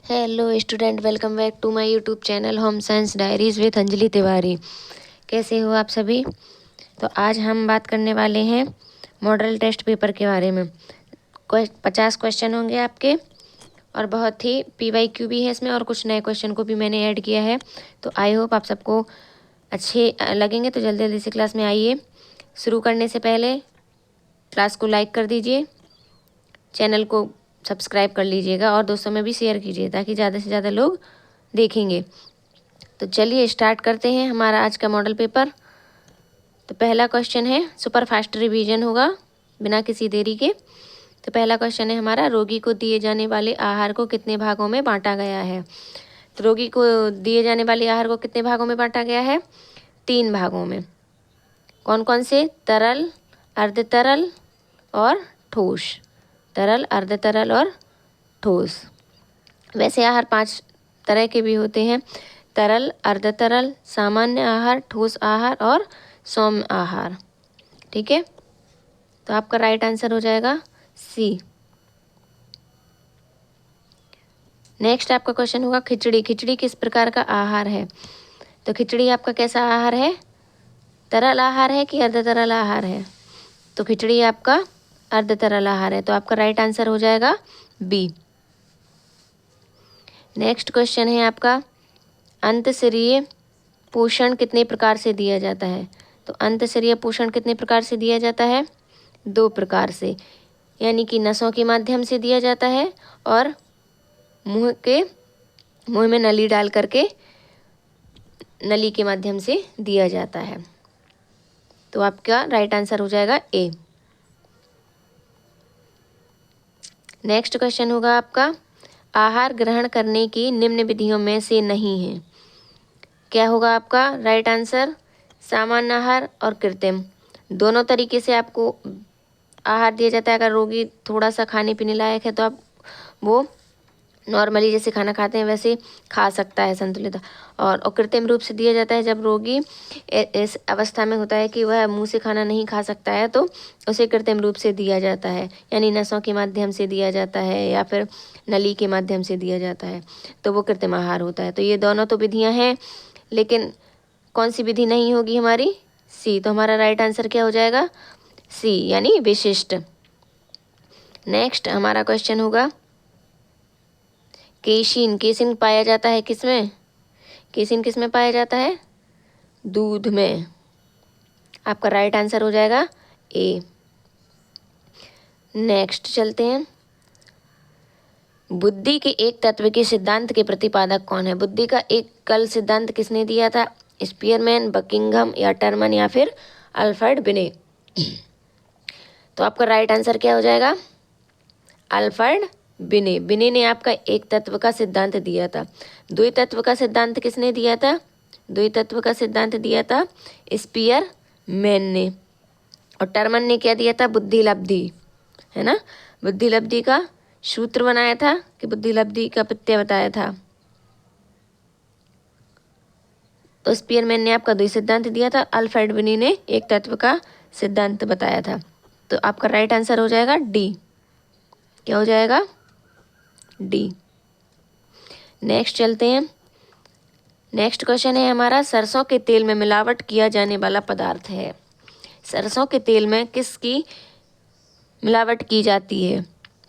Hello student, welcome back to my YouTube channel home science diaries with Anjali Tiwari. कैसे हो आप सभी? तो आज हम बात करने वाले हैं मॉडल टेस्ट पेपर के बारे में। 50 क्वेश्चन होंगे आपके और बहुत ही PYQ भी है इसमें, और कुछ नए क्वेश्चन को भी मैंने ऐड किया है। तो आई होप आप सबको अच्छे लगेंगे। तो जल्दी जल्दी से क्लास में आइए। शुरू करने से पहले क्लास को लाइक कर दीजिए, चैनल को सब्सक्राइब कर लीजिएगा और दोस्तों में भी शेयर कीजिए ताकि ज़्यादा से ज़्यादा लोग देखेंगे। तो चलिए स्टार्ट करते हैं हमारा आज का मॉडल पेपर। तो पहला क्वेश्चन है, सुपर फास्ट रिवीजन होगा बिना किसी देरी के। तो पहला क्वेश्चन है हमारा, रोगी को दिए जाने वाले आहार को कितने भागों में बांटा गया है? तो रोगी को दिए जाने वाले आहार को कितने भागों में बांटा गया है? 3 भागों में। कौन कौन से? तरल, अर्ध तरल और ठोस। तरल, अर्ध तरल और ठोस। वैसे आहार 5 तरह के भी होते हैं: तरल, अर्ध तरल, सामान्य आहार, ठोस आहार और सौम्य आहार। ठीक है, तो आपका राइट आंसर हो जाएगा सी। नेक्स्ट आपका क्वेश्चन होगा, खिचड़ी। खिचड़ी किस प्रकार का आहार है? तो खिचड़ी आपका कैसा आहार है? तरल आहार है कि अर्ध तरल आहार है? तो खिचड़ी आपका अर्ध तरल आहार है, तो आपका राइट आंसर हो जाएगा बी। नेक्स्ट क्वेश्चन है आपका, अंतःशरीय पोषण कितने प्रकार से दिया जाता है? तो अंतःशरीय पोषण कितने प्रकार से दिया जाता है? 2 प्रकार से, यानी कि नसों के माध्यम से दिया जाता है और मुंह में नली डाल करके नली के माध्यम से दिया जाता है। तो आपका राइट आंसर हो जाएगा ए। नेक्स्ट क्वेश्चन होगा आपका, आहार ग्रहण करने की निम्न विधियों में से नहीं है। क्या होगा आपका राइट आंसर? सामान्य आहार और कृत्रिम, दोनों तरीके से आपको आहार दिया जाता है। अगर रोगी थोड़ा सा खाने पीने लायक है तो आप वो नॉर्मली जैसे खाना खाते हैं वैसे खा सकता है, संतुलित। और कृत्रिम रूप से दिया जाता है जब रोगी इस अवस्था में होता है कि वह मुंह से खाना नहीं खा सकता है, तो उसे कृत्रिम रूप से दिया जाता है, यानी नसों के माध्यम से दिया जाता है या फिर नली के माध्यम से दिया जाता है, तो वो कृत्रिम आहार होता है। तो ये दोनों तो विधियाँ हैं, लेकिन कौन सी विधि नहीं होगी हमारी? सी। तो हमारा राइट आंसर क्या हो जाएगा? सी, यानी विशिष्ट। नेक्स्ट हमारा क्वेश्चन होगा, केशिन। केशिन पाया जाता है किसमें? केशिन किसमें पाया जाता है? दूध में। आपका राइट आंसर हो जाएगा ए। नेक्स्ट चलते हैं, बुद्धि के एक तत्व के सिद्धांत के प्रतिपादक कौन है? बुद्धि का एक कल सिद्धांत किसने दिया था? स्पीयरमैन, बकिंघम या टर्मन या फिर अल्फ्रेड बिने? तो आपका राइट आंसर क्या हो जाएगा? अल्फ्रेड बिने। बिने ने आपका एक तत्व का सिद्धांत दिया था। द्वितत्व का सिद्धांत किसने दिया था? द्वितत्व का सिद्धांत दिया था स्पीयरमैन ने। और टर्मन ने क्या दिया था? बुद्धि लब्धि, है ना? बुद्धि लब्धि का सूत्र बनाया था कि बुद्धि लब्धि का प्रत्यय बताया था। तो स्पीयरमैन ने आपका द्वि सिद्धांत दिया था, अल्फ्रेड बिने ने एक तत्व का सिद्धांत बताया था। तो आपका राइट आंसर हो जाएगा डी। क्या हो जाएगा? डी। नेक्स्ट चलते हैं। नेक्स्ट क्वेश्चन है हमारा, सरसों के तेल में मिलावट किया जाने वाला पदार्थ है। सरसों के तेल में किसकी मिलावट की जाती है?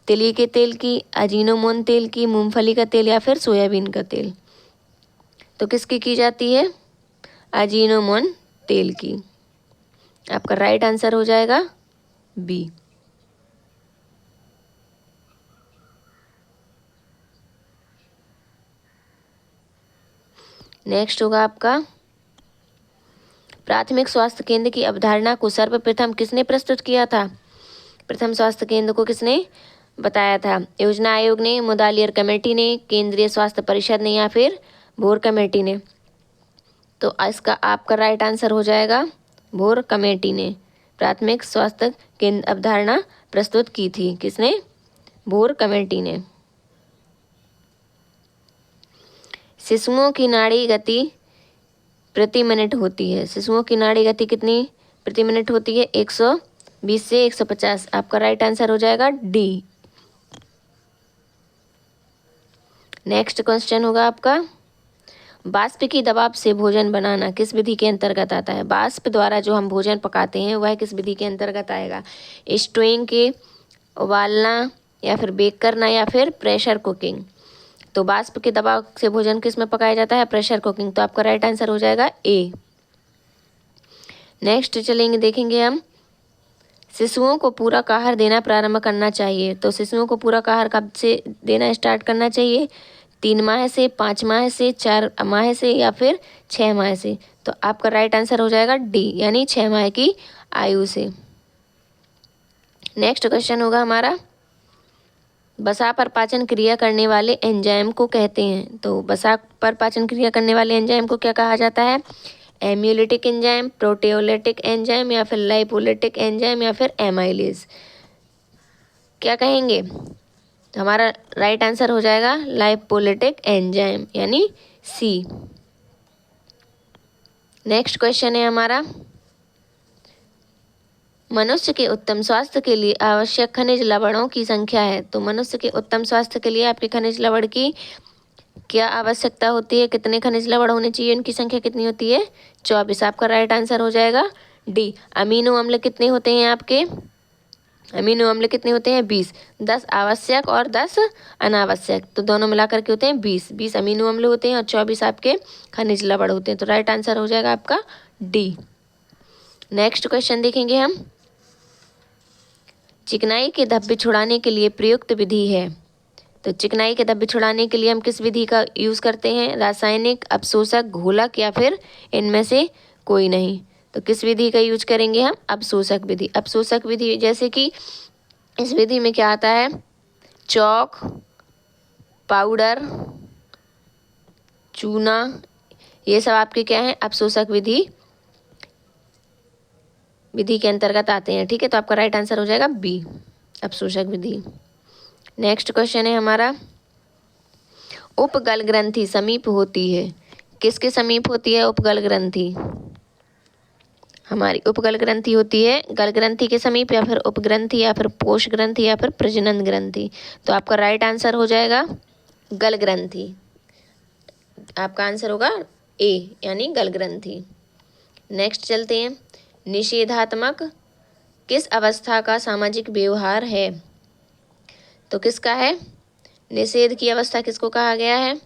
तिल के तेल की, अजीनोमोन तेल की, मूंगफली का तेल या फिर सोयाबीन का तेल? तो किसकी की जाती है? अजीनोमोन तेल की। आपका राइट आंसर हो जाएगा बी। नेक्स्ट होगा आपका, प्राथमिक स्वास्थ्य केंद्र की अवधारणा को सर्वप्रथम किसने प्रस्तुत किया था? प्रथम स्वास्थ्य केंद्र को किसने बताया था? योजना आयोग ने, मुदालियर कमेटी ने, केंद्रीय स्वास्थ्य परिषद ने या फिर भोर कमेटी ने? तो इसका आपका राइट आंसर हो जाएगा भोर कमेटी ने प्राथमिक स्वास्थ्य केंद्र अवधारणा प्रस्तुत की थी। किसने? भोर कमेटी ने। शिशुओं की नाड़ी गति प्रति मिनट होती है। शिशुओं की नाड़ी गति कितनी प्रति मिनट होती है? 120 से 150। आपका राइट आंसर हो जाएगा डी। नेक्स्ट क्वेश्चन होगा आपका, वाष्प की दबाव से भोजन बनाना किस विधि के अंतर्गत आता है? वाष्प द्वारा जो हम भोजन पकाते हैं वह किस विधि के अंतर्गत आएगा? स्टोइंग के, उबालना, या फिर बेक करना, या फिर प्रेशर कुकिंग? तो वाष्प के दबाव से भोजन किस में पकाया जाता है? Pressure cooking. तो आपका राइट आंसर हो जाएगा ए। नेक्स्ट चलेंगे, देखेंगे हम, शिशुओं को पूरक आहार देना प्रारंभ करना चाहिए। तो शिशुओं को पूरक आहार कब से देना स्टार्ट करना चाहिए? 3 माह से, 5 माह से, 4 माह से, या फिर 6 माह से? तो आपका राइट आंसर हो जाएगा डी, यानी 6 माह की आयु से। नेक्स्ट क्वेश्चन होगा हमारा, वसा पर पाचन क्रिया करने वाले एंजाइम को कहते हैं। तो वसा पर पाचन क्रिया करने वाले एंजाइम को क्या कहा जाता है? एम्यूलिटिक एंजाइम, प्रोटियोलिटिक एंजाइम, या फिर लाइपोलिटिक एंजाइम, या फिर एमाइलेज? क्या कहेंगे? तो हमारा राइट आंसर हो जाएगा लाइपोलिटिक एंजाइम, यानी सी। नेक्स्ट क्वेश्चन है हमारा, मनुष्य के उत्तम स्वास्थ्य के लिए आवश्यक खनिज लवणों की संख्या है। तो मनुष्य के उत्तम स्वास्थ्य के लिए आपके खनिज लवण की क्या आवश्यकता होती है? कितने खनिज लवण होने चाहिए? उनकी संख्या कितनी होती है? 24। आपका राइट आंसर हो जाएगा डी। अमीनो अम्ल कितने होते हैं आपके? अमीनो अम्ल कितने होते हैं? 20। 10 आवश्यक और 10 अनावश्यक, तो दोनों मिलाकर के होते हैं 20। 20 अमीनो अम्ल होते हैं और 24 आपके खनिज लवण होते हैं। तो राइट आंसर हो जाएगा आपका डी। नेक्स्ट क्वेश्चन देखेंगे हम, चिकनाई के धब्बे छुड़ाने के लिए प्रयुक्त विधि है। तो चिकनाई के धब्बे छुड़ाने के लिए हम किस विधि का यूज़ करते हैं? रासायनिक, अपशोषक, घोलक, या फिर इनमें से कोई नहीं? तो किस विधि का यूज करेंगे हम? अपशोषक विधि। अपशोषक विधि, जैसे कि इस विधि में क्या आता है? चौक, पाउडर, चूना, ये सब आपके क्या है? अपशोषक विधि के अंतर्गत आते हैं। ठीक है, तो आपका राइट आंसर हो जाएगा बी, अपशोषक विधि। नेक्स्ट क्वेश्चन है हमारा, उपगल ग्रंथि समीप होती है। किसके समीप होती है उपगल ग्रंथि? हमारी उपगल ग्रंथि होती है गल ग्रंथि के समीप, या फिर उपग्रंथि, या फिर पोष ग्रंथि, या फिर प्रजनन ग्रंथि? तो आपका राइट आंसर हो जाएगा गल ग्रंथि। आपका आंसर होगा ए, यानी गल ग्रंथि। नेक्स्ट चलते हैं, निषेधात्मक किस अवस्था का सामाजिक व्यवहार है? तो किसका है? निषेध की अवस्था किसको कहा गया है?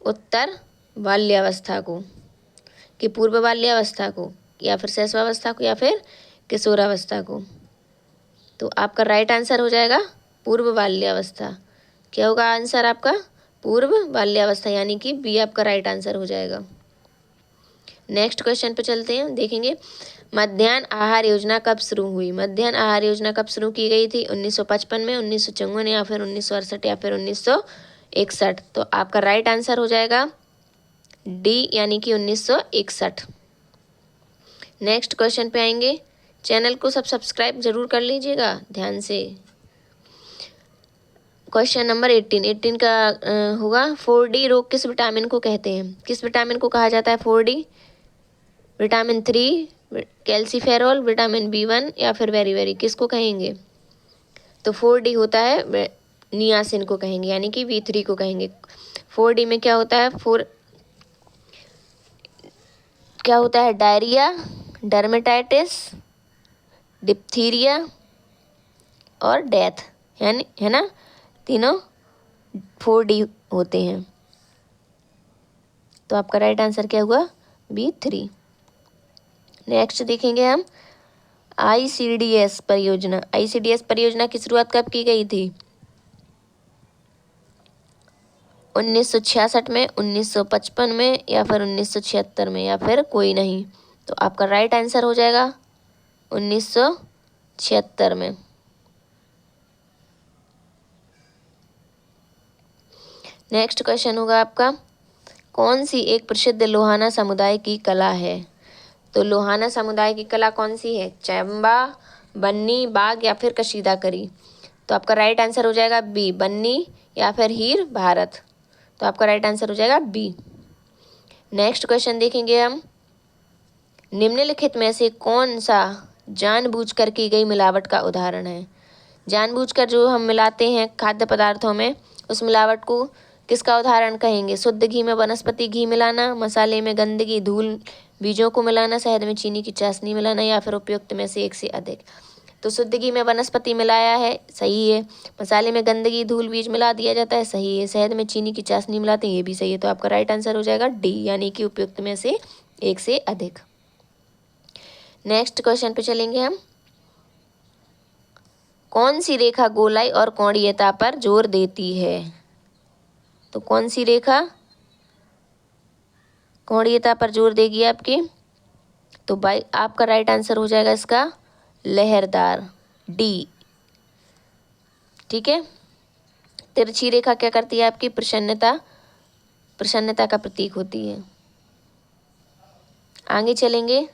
उत्तर बाल्यावस्था को, कि पूर्व बाल्यावस्था को, या फिर शैशवावस्था को, या फिर किशोरावस्था को? तो आपका राइट आंसर हो जाएगा पूर्व बाल्यावस्था। क्या होगा आंसर आपका? पूर्व बाल्यावस्था, यानी कि बी आपका राइट आंसर हो जाएगा। नेक्स्ट क्वेश्चन पे चलते हैं, देखेंगे, मध्याह्न आहार योजना कब शुरू हुई? मध्याह्न आहार योजना कब शुरू की गई थी? 1955 में, 1954, या फिर 1968, या फिर 1961? तो आपका राइट आंसर हो जाएगा डी, यानी कि 1961। नेक्स्ट क्वेश्चन पे आएंगे, चैनल को सब्सक्राइब जरूर कर लीजिएगा ध्यान से। क्वेश्चन नंबर 18 का होगा, 4D रोग किस विटामिन को कहते हैं? किस विटामिन को कहा जाता है 4D? Vitamin 3, calciferol, vitamin B1, या फिर वेरी वेरी? किसको कहेंगे? तो 4D होता है नियासिन को कहेंगे, यानी कि B3 को कहेंगे। 4D में क्या होता है? क्या होता है? डायरिया, डर्मेटाइटिस, डिप्थीरिया और डेथ, यानी है ना, तीनों 4D होते हैं। तो आपका राइट आंसर क्या हुआ? B3। नेक्स्ट देखेंगे हम, ICDS परियोजना। ICDS परियोजना की शुरुआत कब की गई थी? 1966 में, 1955 में, या फिर 1976 में, या फिर कोई नहीं? तो आपका राइट आंसर हो जाएगा 1976 में। नेक्स्ट क्वेश्चन होगा आपका, कौन सी एक प्रसिद्ध लोहाना समुदाय की कला है? तो लोहाना समुदाय की कला कौन सी है? चंबा, बन्नी, बाग, या फिर कशीदाकारी? तो आपका राइट आंसर हो जाएगा बी, बन्नी, या फिर हीर भारत? तो आपका राइट आंसर हो जाएगा बी। नेक्स्ट क्वेश्चन देखेंगे हम, निम्नलिखित में से कौन सा जानबूझकर की गई मिलावट का उदाहरण है? जानबूझकर जो हम मिलाते हैं खाद्य पदार्थों में, उस मिलावट को किसका उदाहरण कहेंगे? शुद्ध घी में वनस्पति घी मिलाना, मसाले में गंदगी धूल बीजों को मिलाना, शहद में चीनी की चाशनी मिलाना, या फिर उपयुक्त में से एक से अधिक। तो शुद्ध घी में वनस्पति मिलाया है, सही है। मसाले में गंदगी धूल बीज मिला दिया जाता है, सही है। शहद में चीनी की चाशनी मिलाते हैं, ये भी सही है। तो आपका राइट आंसर हो जाएगा डी, यानी कि उपयुक्त में से एक से अधिक। नेक्स्ट क्वेश्चन पे चलेंगे हम। कौन सी रेखा गोलाई और कोणीयता पर जोर देती है? तो कौन सी रेखा कोणीयता पर जोर देगी आपकी? तो भाई आपका राइट आंसर हो जाएगा इसका लहरदार, डी। ठीक है। तिरछी रेखा क्या करती है आपकी? प्रसन्नता का प्रतीक होती है। आगे चलेंगे।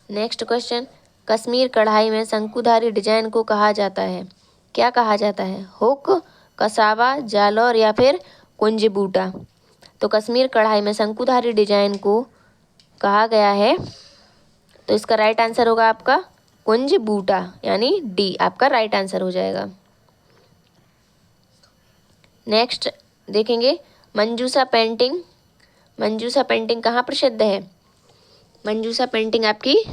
Next question. कश्मीर कढ़ाई में शंकुधारी डिजाइन को कहा जाता है, क्या कहा जाता है? हुक, कसावा, जालौर या फिर कुंज बूटा। तो कश्मीर कढ़ाई में शंकुधारी डिजाइन को कहा गया है, तो इसका राइट आंसर होगा आपका कुंज बूटा, यानी डी आपका राइट आंसर हो जाएगा। नेक्स्ट देखेंगे मंजूषा पेंटिंग। मंजूषा पेंटिंग कहाँ प्रसिद्ध है? मंजूषा पेंटिंग आपकी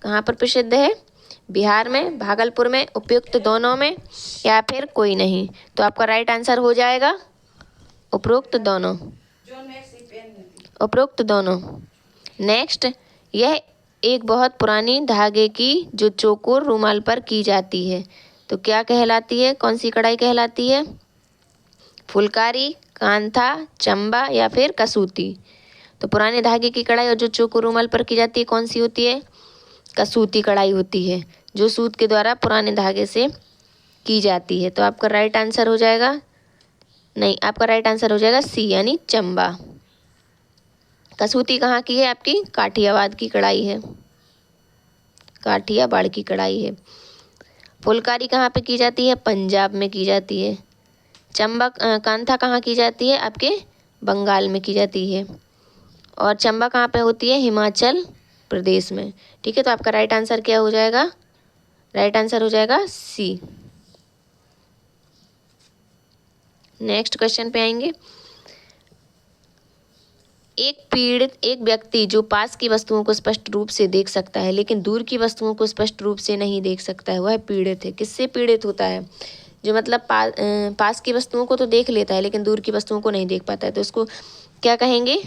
कहाँ पर प्रसिद्ध है? बिहार में, भागलपुर में, उपयुक्त दोनों में, या फिर कोई नहीं। तो आपका राइट आंसर हो जाएगा उपरोक्त दोनों, उपरोक्त दोनों। नेक्स्ट, यह एक बहुत पुरानी धागे की जो चौकोर रूमाल पर की जाती है, तो क्या कहलाती है? कौन सी कढ़ाई कहलाती है? फुलकारी, कांथा, चंबा या फिर कसूती। तो पुराने धागे की कढ़ाई और जो चौकोर रूमाल पर की जाती है कौन सी होती है? कसूती कढ़ाई होती है, जो सूत के द्वारा पुराने धागे से की जाती है। तो आपका राइट आंसर हो जाएगा, नहीं, आपका राइट आंसर हो जाएगा सी, यानी चंबा। कसूती कहाँ की है आपकी? काठियावाड़ की कढ़ाई है, काठियावाड़ की कढ़ाई है। फुलकारी कहाँ पे की जाती है? पंजाब में की जाती है। चंबा कांथा कहाँ की जाती है? आपके बंगाल में की जाती है। और चंबा कहाँ पे होती है? हिमाचल प्रदेश में। ठीक है, तो आपका राइट आंसर क्या हो जाएगा? राइट आंसर हो जाएगा सी। नेक्स्ट क्वेश्चन पे आएंगे। एक व्यक्ति जो पास की वस्तुओं को स्पष्ट रूप से देख सकता है लेकिन दूर की वस्तुओं को स्पष्ट रूप से नहीं देख सकता है, वह पीड़ित है। किससे पीड़ित होता है? जो मतलब पास की वस्तुओं को तो देख लेता है लेकिन दूर की वस्तुओं को नहीं देख पाता है, तो उसको क्या कहेंगे?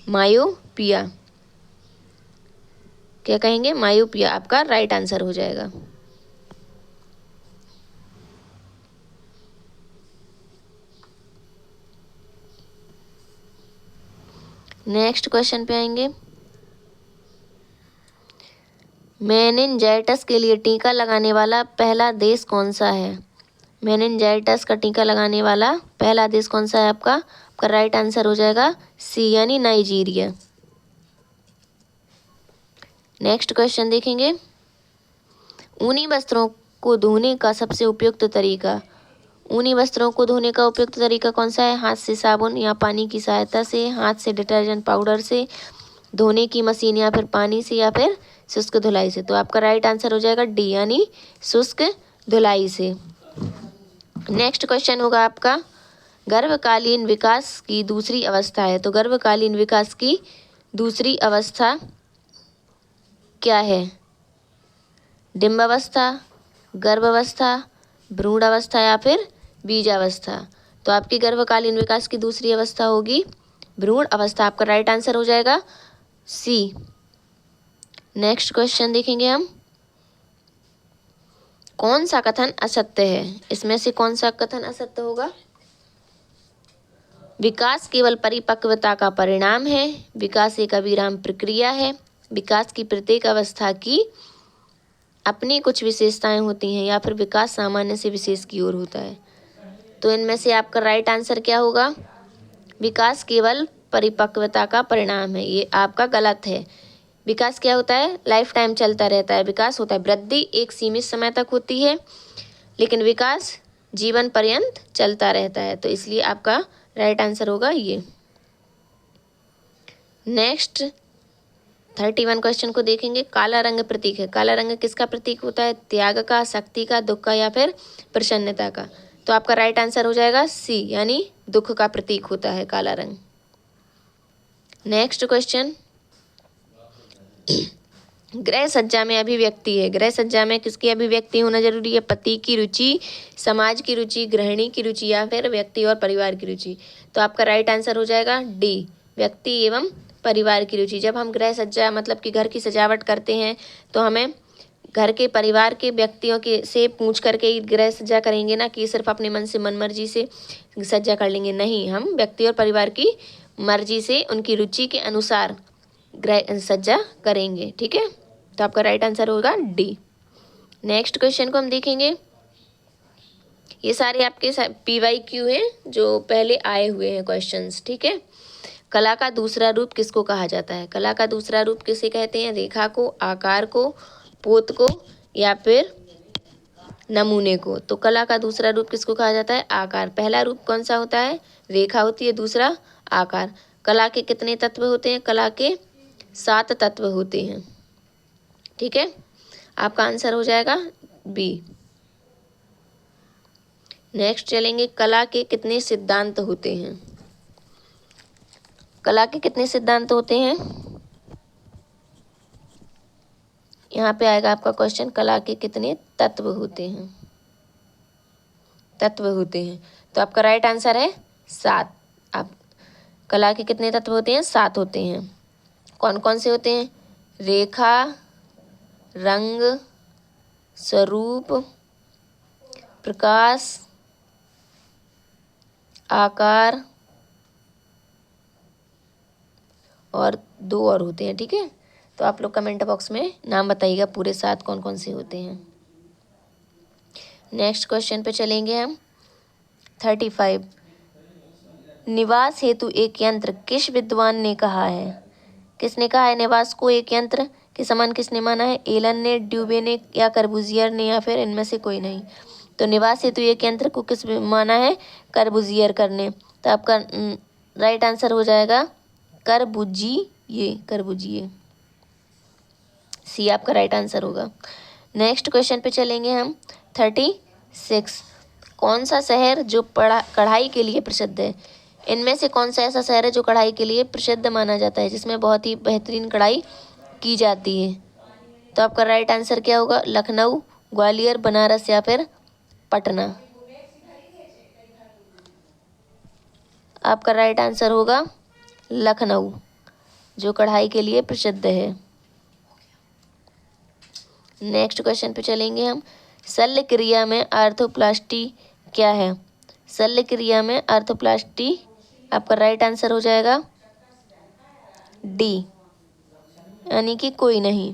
मायोपिया। क्या कहेंगे? मायोपिया आपका राइट आंसर हो जाएगा। नेक्स्ट क्वेश्चन पे आएंगे। मेनिनजाइटिस के लिए टीका लगाने वाला पहला देश कौन सा है? मेनिनजाइटिस का टीका लगाने वाला पहला देश कौन सा है आपका? आपका राइट आंसर हो जाएगा सी, यानी नाइजीरिया। नेक्स्ट क्वेश्चन देखेंगे। ऊनी वस्त्रों को धोने का सबसे उपयुक्त तरीका। ऊनी वस्त्रों को धोने का उपयुक्त तरीका कौन सा है? हाथ से साबुन या पानी की सहायता से, हाथ से डिटर्जेंट पाउडर से, धोने की मशीन या फिर पानी से, या फिर शुष्क धुलाई से। तो आपका राइट आंसर हो जाएगा डी, यानी शुष्क धुलाई से। नेक्स्ट क्वेश्चन होगा आपका गर्भकालीन विकास की दूसरी अवस्था है, तो गर्भकालीन विकास की दूसरी अवस्था क्या है? डिंबावस्था, गर्भावस्था, भ्रूणावस्था या फिर बीजावस्था। तो आपकी गर्भकालीन विकास की दूसरी अवस्था होगी भ्रूण अवस्था। आपका राइट आंसर हो जाएगा सी। नेक्स्ट क्वेश्चन देखेंगे हम। कौन सा कथन असत्य है? इसमें से कौन सा कथन असत्य होगा? विकास केवल परिपक्वता का परिणाम है, विकास एक अविराम प्रक्रिया है, विकास की प्रत्येक अवस्था की अपनी कुछ विशेषताएं होती हैं, या फिर विकास सामान्य से विशेष की ओर होता है। तो इनमें से आपका राइट आंसर क्या होगा? विकास केवल परिपक्वता का परिणाम है, ये आपका गलत है। विकास क्या होता है? लाइफ टाइम चलता रहता है। विकास होता है, वृद्धि एक सीमित समय तक होती है, लेकिन विकास जीवन पर्यंत चलता रहता है। तो इसलिए आपका राइट आंसर होगा ये। नेक्स्ट 31 क्वेश्चन को देखेंगे। काला रंग प्रतीक है, काला रंग किसका प्रतीक होता है? त्याग का, शक्ति का, दुख का या फिर प्रसन्नता का। तो आपका राइट आंसर हो जाएगा सी, यानी दुख का प्रतीक होता है काला रंग। नेक्स्ट क्वेश्चन, गृह सज्जा में अभिव्यक्ति है। गृह सज्जा में किसकी अभिव्यक्ति होना जरूरी है? पति की रुचि, समाज की रुचि, गृहिणी की रुचि या फिर व्यक्ति और परिवार की रुचि। तो आपका राइट आंसर हो जाएगा डी, व्यक्ति एवं परिवार की रुचि। जब हम गृह सज्जा मतलब कि घर की सजावट करते हैं तो हमें घर के परिवार के व्यक्तियों के से पूछ करके ही गृह सज्जा करेंगे ना, कि सिर्फ अपने मन से मन मर्जी से सज्जा कर लेंगे। नहीं, हम व्यक्ति और परिवार की मर्जी से उनकी रुचि के अनुसार गृह सज्जा करेंगे। ठीक है, तो आपका राइट आंसर होगा डी। नेक्स्ट क्वेश्चन को हम देखेंगे। ये सारे आपके PYQ हैं जो पहले आए हुए हैं क्वेश्चंस। ठीक है, कला का दूसरा रूप किसको कहा जाता है? कला का दूसरा रूप किसे कहते हैं? रेखा को, आकार को, पोत को या फिर नमूने को। तो कला का दूसरा रूप किसको कहा जाता है? आकार। पहला रूप कौन सा होता है? रेखा होती है, दूसरा आकार। कला के कितने तत्व होते हैं? कला के 7 तत्व होते हैं। ठीक है, आपका आंसर हो जाएगा बी। नेक्स्ट चलेंगे, कला के कितने सिद्धांत होते हैं? कला के कितने सिद्धांत होते हैं? यहाँ पे आएगा आपका क्वेश्चन, कला के कितने तत्व होते हैं? तत्व होते हैं। तो आपका राइट आंसर है 7। आप कला के कितने तत्व होते हैं? 7 होते हैं। कौन कौन से होते हैं? रेखा, रंग, स्वरूप, प्रकाश, आकार और 2 और होते हैं। ठीक है, तो आप लोग कमेंट बॉक्स में नाम बताइएगा पूरे 7 कौन कौन से होते हैं। नेक्स्ट क्वेश्चन पे चलेंगे हम। 35, निवास हेतु एक यंत्र किस विद्वान ने कहा है? किसने कहा है निवास को एक यंत्र के समान? किसने माना है? एलन ने, ड्यूबे ने या कर्बूजियर ने या फिर इनमें से कोई नहीं। तो निवास हेतु एक यंत्र को किस माना है? कर्बूजियर करने। तो आपका राइट आंसर हो जाएगा कर्बूजिए। कर्बूजिए, सी आपका राइट आंसर होगा। नेक्स्ट क्वेश्चन पे चलेंगे हम। 36, कौन सा शहर जो कढ़ाई के लिए प्रसिद्ध है? इनमें से कौन सा ऐसा शहर है जो कढ़ाई के लिए प्रसिद्ध माना जाता है, जिसमें बहुत ही बेहतरीन कढ़ाई की जाती है? तो आपका राइट आंसर क्या होगा? लखनऊ, ग्वालियर, बनारस या फिर पटना। आपका राइट आंसर होगा लखनऊ, जो कढ़ाई के लिए प्रसिद्ध है। नेक्स्ट क्वेश्चन पे चलेंगे हम। शल्य क्रिया में आर्थोप्लास्टी क्या है? शल्य क्रिया में आर्थोप्लास्टी, आपका राइट आंसर हो जाएगा डी, यानी कि कोई नहीं।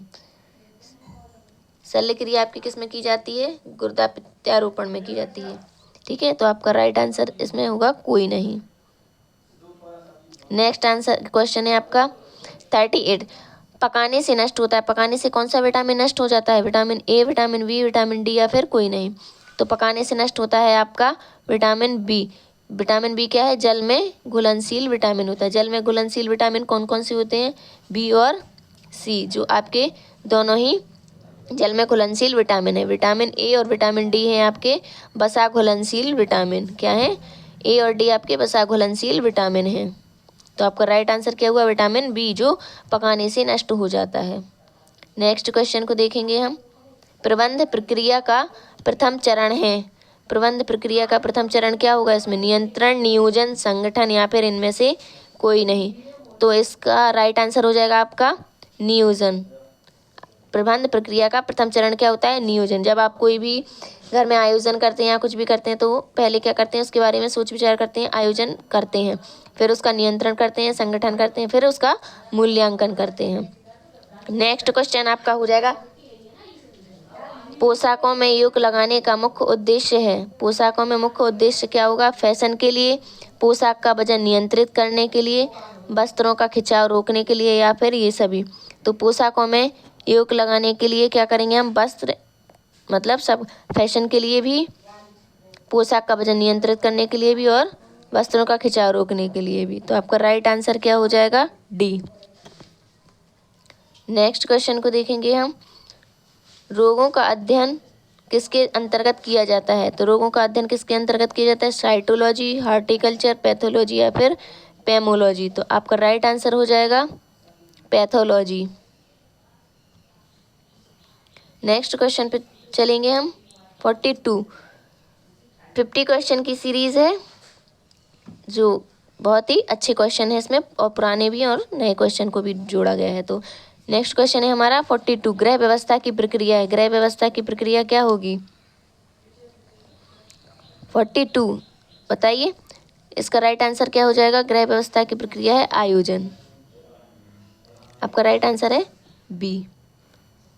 शल्य क्रिया आपकी किस में की जाती है? गुर्दा प्रत्यारोपण में की जाती है। ठीक है, तो आपका राइट आंसर इसमें होगा कोई नहीं। नेक्स्ट आंसर क्वेश्चन है आपका 38, पकाने से नष्ट होता है। पकाने से कौन सा विटामिन नष्ट हो जाता है? Vitamin A, vitamin B, vitamin D या फिर कोई नहीं। तो पकाने से नष्ट होता है आपका विटामिन बी। विटामिन बी क्या है? जल में घुलनशील विटामिन होता है। जल में घुलनशील विटामिन कौन कौन से होते हैं? बी और सी, जो आपके दोनों ही जल में घुलनशील विटामिन है। विटामिन ए और विटामिन डी हैं आपके वसा घुलनशील विटामिन। क्या है? ए और डी आपके वसा घुलनशील विटामिन हैं। तो आपका राइट आंसर क्या हुआ? विटामिन बी, जो पकाने से नष्ट हो जाता है। नेक्स्ट क्वेश्चन को देखेंगे हम। प्रबंध प्रक्रिया का प्रथम चरण है। प्रबंध प्रक्रिया का प्रथम चरण क्या होगा इसमें? नियंत्रण, नियोजन, संगठन या फिर इनमें से कोई नहीं। तो इसका राइट आंसर हो जाएगा आपका नियोजन। प्रबंध प्रक्रिया का प्रथम चरण क्या होता है? नियोजन। जब आप कोई भी घर में आयोजन करते हैं या कुछ भी करते हैं तो पहले क्या करते हैं? उसके बारे में सोच विचार करते हैं, आयोजन करते हैं, फिर उसका नियंत्रण करते हैं, संगठन करते हैं, फिर उसका मूल्यांकन करते हैं। नेक्स्ट क्वेश्चन आपका हो जाएगा, पोशाकों में युग लगाने का मुख्य उद्देश्य है। पोशाकों में मुख्य उद्देश्य क्या होगा? फैशन के लिए, पोशाक का वजन नियंत्रित करने के लिए, वस्त्रों का खिंचाव रोकने के लिए या फिर ये सभी। तो पोशाकों में युग लगाने के लिए क्या करेंगे हम? वस्त्र मतलब सब फैशन के लिए भी, पोशाक का वजन नियंत्रित करने के लिए भी और वस्त्रों का खिंचाव रोकने के लिए भी। तो आपका राइट आंसर क्या हो जाएगा? डी। नेक्स्ट क्वेश्चन को देखेंगे हम। रोगों का अध्ययन किसके अंतर्गत किया जाता है? तो रोगों का अध्ययन किसके अंतर्गत किया जाता है? साइटोलॉजी, हार्टिकल्चर, पैथोलॉजी या फिर पेमोलॉजी। तो आपका राइट आंसर हो जाएगा पैथोलॉजी। नेक्स्ट क्वेश्चन पे चलेंगे हम। 42 50 क्वेश्चन की सीरीज है, जो बहुत ही अच्छे क्वेश्चन है इसमें, और पुराने भी और नए क्वेश्चन को भी जोड़ा गया है। तो नेक्स्ट क्वेश्चन है हमारा 42, ग्रह व्यवस्था की प्रक्रिया है। ग्रह व्यवस्था की प्रक्रिया क्या होगी? 42 बताइए, इसका राइट आंसर क्या हो जाएगा? ग्रह व्यवस्था की प्रक्रिया है आयोजन। आपका राइट आंसर है बी।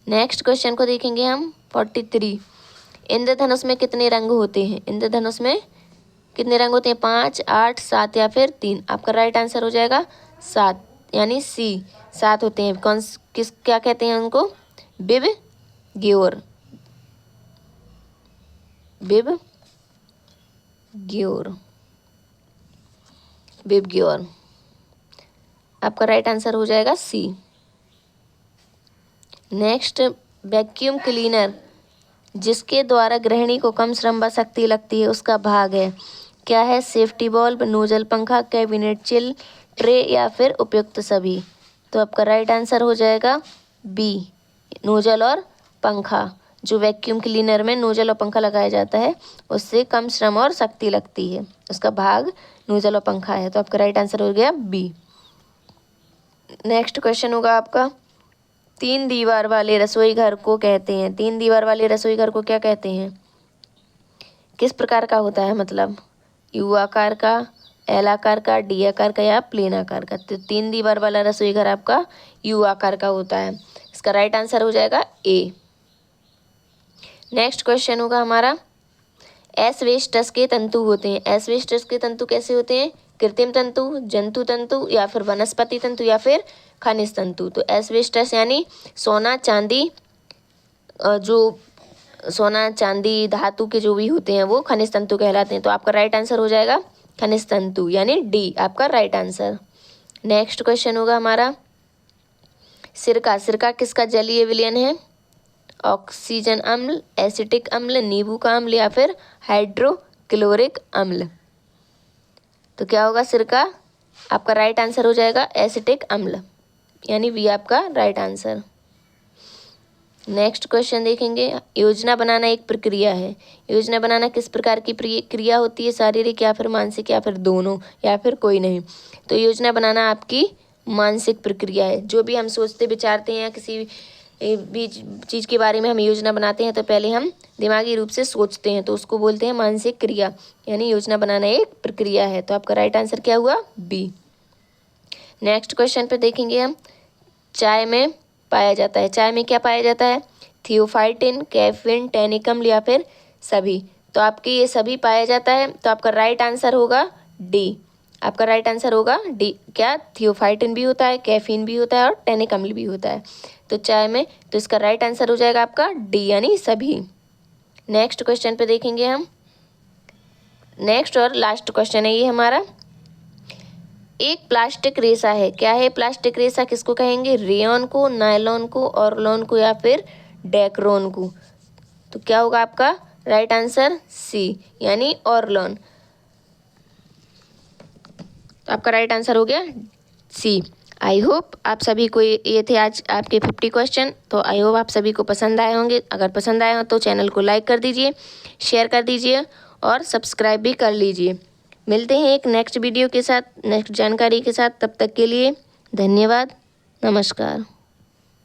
नेक्स्ट क्वेश्चन को देखेंगे हम। 43, इंद्रधनुष में कितने रंग होते हैं? इंद्रधनुष में कितने रंग होते हैं? 5, 8, 7 या फिर 3। आपका राइट आंसर हो जाएगा 7, यानी सी, 7 होते हैं। क्या कहते हैं उनको? बिब ग्योर। बिब ग्योर, बिब ग्योर। आपका राइट आंसर हो जाएगा सी। नेक्स्ट, वैक्यूम क्लीनर जिसके द्वारा गृहिणी को कम श्रम व शक्ति लगती है, उसका भाग है। क्या है? सेफ्टी बल्ब, नोजल पंखा, कैबिनेट चिल ट्रे या फिर उपयुक्त सभी। तो आपका राइट आंसर हो जाएगा बी, नोजल और पंखा। जो वैक्यूम क्लीनर में नोजल और पंखा लगाया जाता है, उससे कम श्रम और शक्ति लगती है, उसका भाग नोजल और पंखा है। तो आपका राइट आंसर हो गया बी। नेक्स्ट क्वेश्चन होगा आपका, 3 दीवार वाले रसोई घर को कहते हैं। 3 दीवार वाले रसोई घर को क्या कहते हैं? किस प्रकार का होता है? मतलब यू आकार का, एल आकार का, डी आकार का या प्लेन आकार का। तो 3 दीवार वाला रसोई घर आपका यू आकार का होता है। इसका राइट आंसर हो जाएगा ए। नेक्स्ट क्वेश्चन होगा हमारा, एस्बेस्टस के तंतु होते हैं। एस्बेस्टस के तंतु कैसे होते हैं? कृत्रिम तंतु, जंतु तंतु या फिर वनस्पति तंतु या फिर खनिज तंतु। तो एस्बेस्टस यानी सोना चांदी, जो सोना चांदी धातु के जो भी होते हैं वो खनिज तंतु कहलाते हैं। तो आपका राइट आंसर हो जाएगा खनिज तंतु, यानी डी आपका राइट आंसर। नेक्स्ट क्वेश्चन होगा हमारा, सिरका। सिरका किसका जलीय विलयन है? ऑक्सीजन अम्ल, एसिटिक अम्ल, नींबू का अम्ल या फिर हाइड्रोक्लोरिक अम्ल। तो क्या होगा सिरका? आपका राइट आंसर हो जाएगा एसिटिक अम्ल, यानी बी आपका राइट आंसर। नेक्स्ट क्वेश्चन देखेंगे, योजना बनाना एक प्रक्रिया है। योजना बनाना किस प्रकार की क्रिया होती है? शारीरिक या फिर मानसिक या फिर दोनों या फिर कोई नहीं। तो योजना बनाना आपकी मानसिक प्रक्रिया है। जो भी हम सोचते विचारते हैं या किसी भी चीज़ के बारे में हम योजना बनाते हैं, तो पहले हम दिमागी रूप से सोचते हैं, तो उसको बोलते हैं मानसिक क्रिया, यानी योजना बनाना एक प्रक्रिया है। तो आपका राइट आंसर क्या हुआ? बी। नेक्स्ट क्वेश्चन पे देखेंगे हम, चाय में पाया जाता है। चाय में क्या पाया जाता है? थियोफाइटिन, कैफीन, टैनिक अम्ल या फिर सभी। तो आपके ये सभी पाया जाता है, तो आपका राइट आंसर होगा डी। आपका राइट आंसर होगा डी। क्या? थियोफाइटिन भी होता है, कैफीन भी होता है और टैनिक अम्ल भी होता है तो चाय में। तो इसका राइट आंसर हो जाएगा आपका डी, यानी सभी। नेक्स्ट क्वेश्चन पे देखेंगे हम। नेक्स्ट और लास्ट क्वेश्चन है ये हमारा, एक प्लास्टिक रेशा है। क्या है प्लास्टिक रेशा? किसको कहेंगे? रेयॉन को, नायलॉन को, ऑर्लोन को या फिर डेक्रोन को। तो क्या होगा आपका राइट आंसर? सी, यानी ऑर्लोन। तो आपका राइट आंसर हो गया सी। आई होप आप सभी को ये थे आज आपके 50 क्वेश्चन। तो आई होप आप सभी को पसंद आए होंगे। अगर पसंद आए हो तो चैनल को लाइक कर दीजिए, शेयर कर दीजिए और सब्सक्राइब भी कर लीजिए। मिलते हैं एक नेक्स्ट वीडियो के साथ, नेक्स्ट जानकारी के साथ। तब तक के लिए धन्यवाद, नमस्कार।